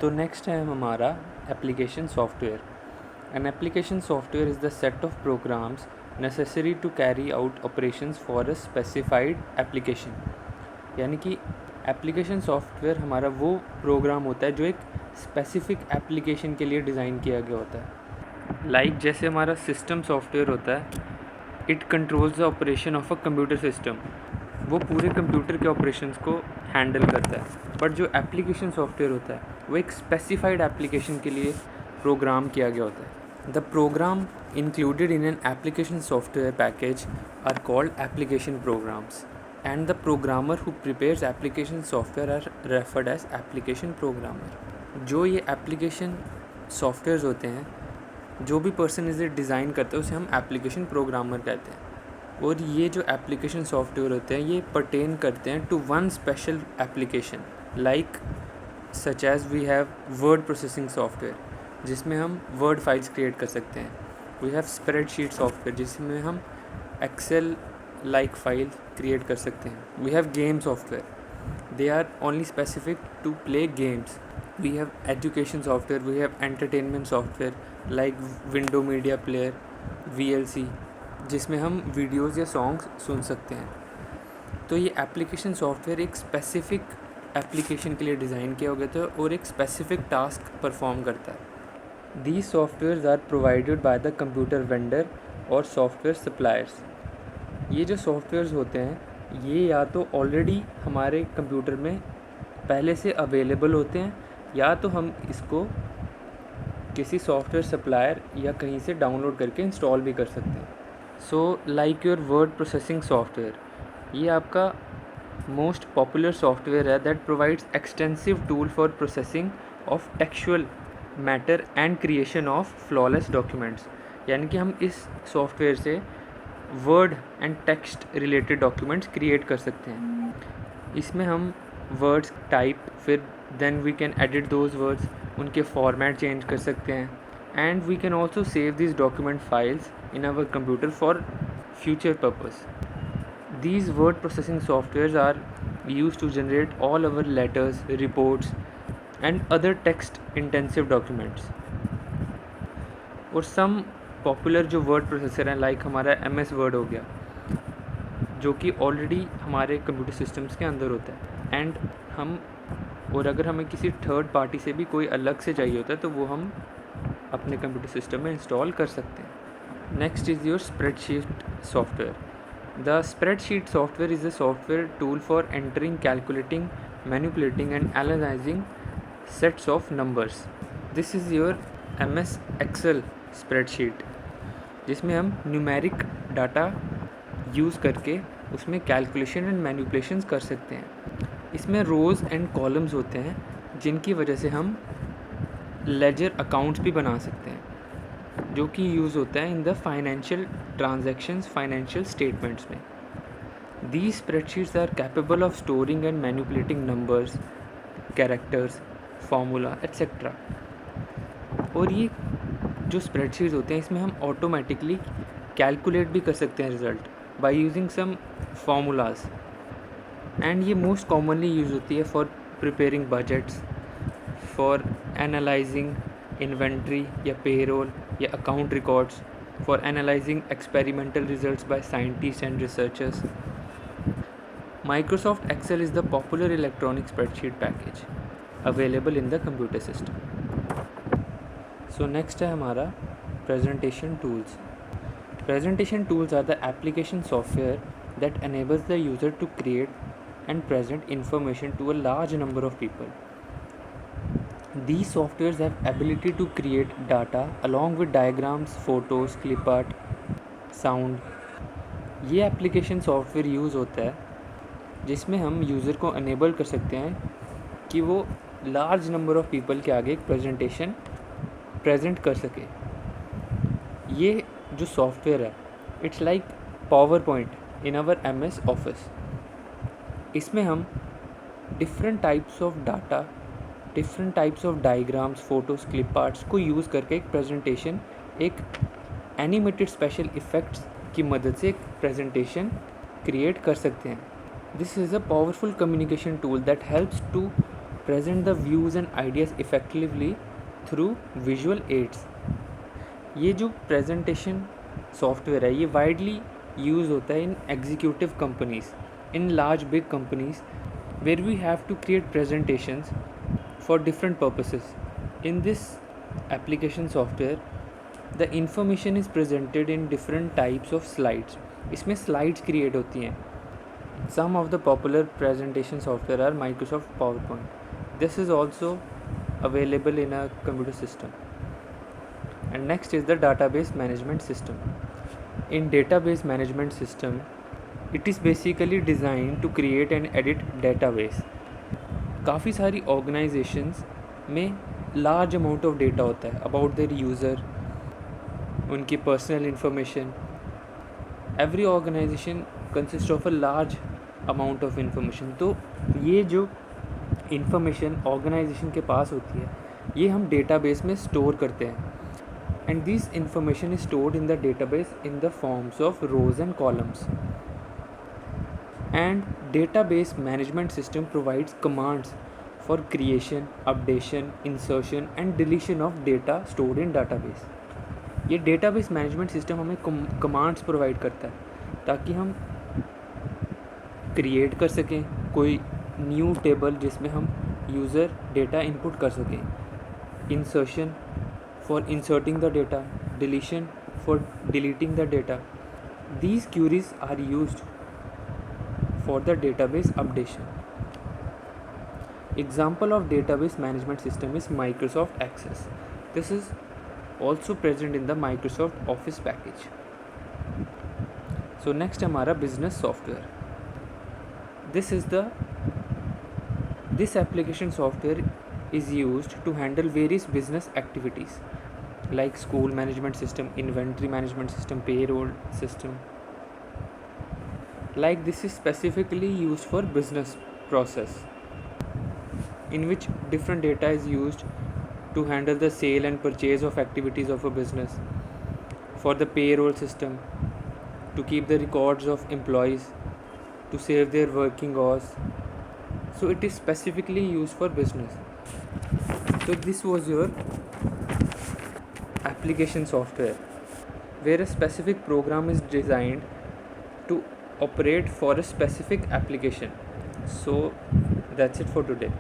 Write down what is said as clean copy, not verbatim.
तो नेक्स्ट है हमारा application software. An application software is the set of programs necessary to carry out operations for a specified application. यानी कि application software हमारा वो programme होता है जो एक स्पेसिफिक एप्लीकेशन के लिए डिज़ाइन किया गया होता है। लाइक जैसे हमारा सिस्टम सॉफ्टवेयर होता है, it controls the operation of a computer system, वो पूरे कंप्यूटर के ऑपरेशंस को हैंडल करता है। बट जो एप्लीकेशन सॉफ्टवेयर होता है वो एक स्पेसिफाइड एप्लीकेशन के लिए प्रोग्राम किया गया होता है। The program included in an application software package are called application programs and the programmer who prepares application software are referred as application programmer. जो ये एप्लीकेशन सॉफ्टवेयर्स होते हैं, जो भी पर्सन इसे डिज़ाइन करते हैं उसे हम एप्लीकेशन प्रोग्रामर कहते हैं। और ये जो एप्लीकेशन सॉफ्टवेयर होते हैं ये परटेन करते हैं to one special application, like such as we have word processing software जिसमें हम वर्ड फाइल्स क्रिएट कर सकते हैं। वी हैव स्प्रेडशीट सॉफ्टवेयर जिसमें हम एक्सेल लाइक फाइल क्रिएट कर सकते हैं। We have game software, they are only specific to play games. We have education software, we have entertainment software like window media player VLC जिसमें हम videos या songs सुन सकते हैं। तो ये एप्लीकेशन सॉफ्टवेयर एक स्पेसिफिक एप्लीकेशन के लिए डिज़ाइन किया गया था और एक स्पेसिफिक टास्क परफॉर्म करता है। These softwares are provided by the computer vendor और सॉफ्टवेयर सप्लायर्स। ये जो सॉफ्टवेयर्स होते हैं ये या तो ऑलरेडी हमारे कंप्यूटर में पहले से अवेलेबल होते हैं या तो हम इसको किसी सॉफ्टवेयर सप्लायर या कहीं से डाउनलोड करके इंस्टॉल भी कर सकते हैं। So like your word processing software, ये आपका मोस्ट पॉपुलर सॉफ्टवेयर है that provides extensive tool for processing of textual matter and creation of flawless documents. यानी कि हम इस सॉफ्टवेयर से word and text related documents create कर सकते हैं। इसमें हम वर्ड्स टाइप, फिर then we can edit those words, उनके फॉर्मेट चेंज कर सकते हैं and we can also save this document files in our computer for future purpose. These word processing softwares are used to generate all our letters, reports and other text intensive documents. और some popular जो word processor हैं like हमारा MS Word हो गया जो कि already हमारे computer systems के अंदर होता है एंड हम और अगर हमें किसी थर्ड पार्टी से भी कोई अलग से चाहिए होता है तो वो हम अपने कंप्यूटर सिस्टम में इंस्टॉल कर सकते हैं। Next is your spreadsheet software. The spreadsheet software is a software tool for entering, calculating, manipulating and analyzing sets of numbers. This is your MS Excel spreadsheet जिसमें हम न्यूमेरिक डाटा यूज़ करके उसमें calculation and manipulations कर सकते हैं। इसमें रोज़ and columns होते हैं जिनकी वजह से हम लेजर अकाउंट्स भी बना सकते हैं जो कि यूज़ होता है in the financial transactions, financial statements में। These spreadsheets are capable of storing and manipulating numbers, characters, formula etcetera. और ये जो स्प्रेडशीट्स होते हैं इसमें हम ऑटोमेटिकली कैलकुलेट भी कर सकते हैं result by using some formulas and ये मोस्ट कॉमनली यूज़ होती है for preparing budgets, for analysing inventory या पेरोल या account records, for analysing experimental results by scientist and researchers. Microsoft Excel is the popular electronic spreadsheet package available in the computer system. So next है हमारा presentation tools. Presentation tools are the application software that enables the user to create and present information to a large number of people. These softwares have ability to create data along with diagrams, photos, clip art, sound. ये application software use होता है जिसमें हम user को enable कर सकते हैं कि वो लार्ज नंबर ऑफ़ पीपल के आगे एक प्रेजेंटेशन प्रेजेंट कर सके। ये जो सॉफ्टवेयर है it's like power point in our MS office. इसमें हम different types of data, different types of diagrams, photos, clip arts को यूज़ करके एक प्रेजेंटेशन, एक एनिमेटेड स्पेशल इफ़ेक्ट्स की मदद से एक प्रेजेंटेशन क्रिएट कर सकते हैं। This is a powerful communication tool that helps to present the views and ideas effectively through visual aids. ये जो प्रेजेंटेशन सॉफ्टवेयर है ये वाइडली यूज़ होता है in executive companies, in large big companies, where we have to create presentations for different purposes. In this application software the information is presented in different types of slides. इसमें slides create होती हैं. Some of the popular presentation software are Microsoft PowerPoint. This is also available in a computer system. And next is the database management system. In database management system, it is basically designed to create and edit database. काफ़ी सारी organizations में large amount of data होता है about their user, उनकी personal information. Every organization consists of a large amount of information. तो ये जो information organisation के पास होती है ये हम डेटाबेस में स्टोर करते हैं. And this information is stored in the database in the forms of rose and columns. And database management system provides commands for creation, updation, insertion and deletion of data stored in database. ये database management system हमें commands provide करता है ताकि हम create कर सकें कोई new table जिसमें हम यूज़र डेटा इनपुट कर सकें, insertion for inserting the data, deletion for deleting the data. These queries are used for the database updation. Example of database management system is Microsoft Access. This is also present in the Microsoft Office package. So next हमारा business software. This application software is used to handle various business activities like school management system, inventory management system, payroll system. Like this is specifically used for business process in which different data is used to handle the sale and purchase of activities of a business. For the payroll system, to keep the records of employees, to save their working hours. So it is specifically used for business. So this was your application software where a specific program is designed to operate for a specific application. So that's it for today.